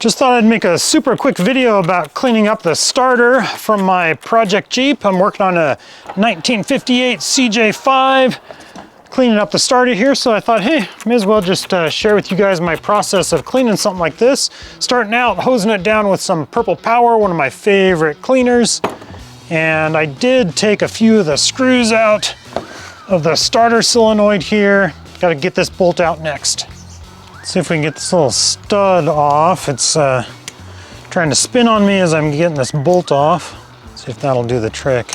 Just thought I'd make a super quick video about cleaning up the starter from my project Jeep. I'm working on a 1958 CJ5, cleaning up the starter here. So I thought, hey, may as well just share with you guys my process of cleaning something like this. Starting out, hosing it down with some Purple Power, one of my favorite cleaners. And I did take a few of the screws out of the starter solenoid here. Got to get this bolt out next. See if we can get this little stud off. It's trying to spin on me as I'm getting this bolt off. See if that'll do the trick.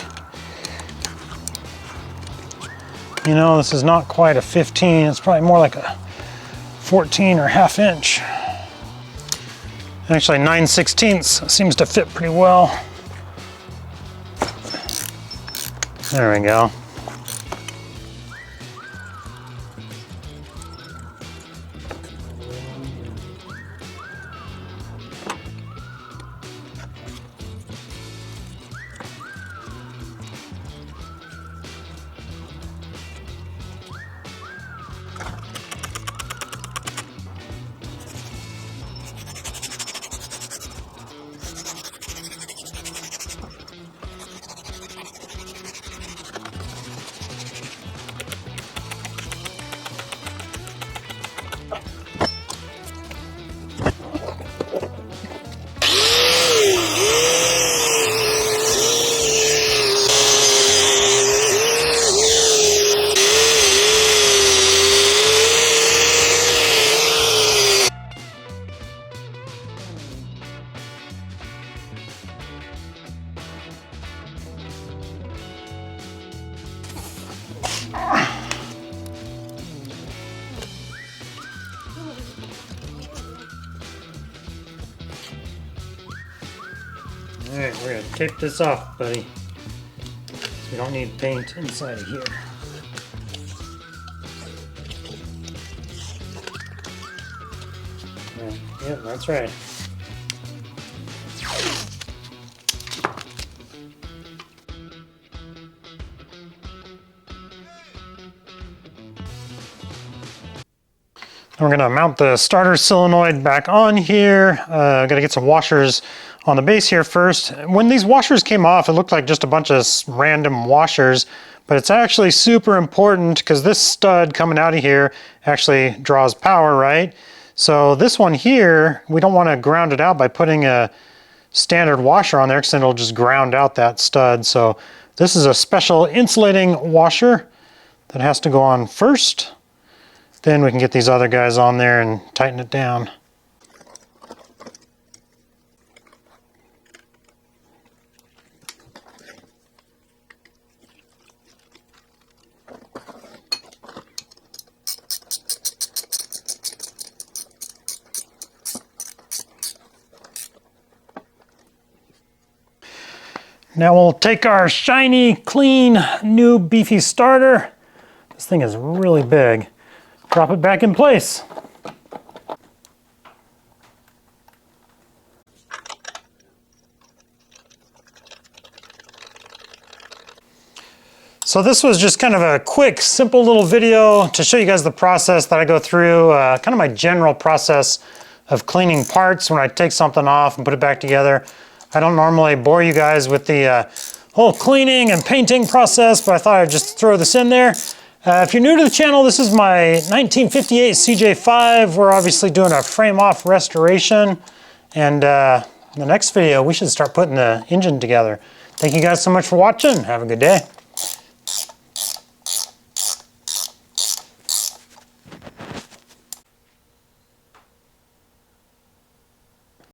You know, this is not quite a 15. It's probably more like a 14 or ½ inch. Actually, 9/16 seems to fit pretty well. There we go. All right, we're gonna tape this off, buddy. We don't need paint inside of here. Yeah, that's right. We're going to mount the starter solenoid back on here. Got to get some washers on the base here first. When these washers came off, it looked like just a bunch of random washers, but it's actually super important because this stud coming out of here actually draws power, right? So this one here, we don't want to ground it out by putting a standard washer on there because then it'll just ground out that stud. So this is a special insulating washer that has to go on first. Then we can get these other guys on there and tighten it down. Now we'll take our shiny, clean, new beefy starter. This thing is really big. Drop it back in place. So this was just kind of a quick, simple little video to show you guys the process that I go through, kind of my general process of cleaning parts when I take something off and put it back together. I don't normally bore you guys with the whole cleaning and painting process, but I thought I'd just throw this in there. If you're new to the channel, this is my 1958 CJ5. We're obviously doing a frame-off restoration. And in the next video, we should start putting the engine together. Thank you guys so much for watching. Have a good day.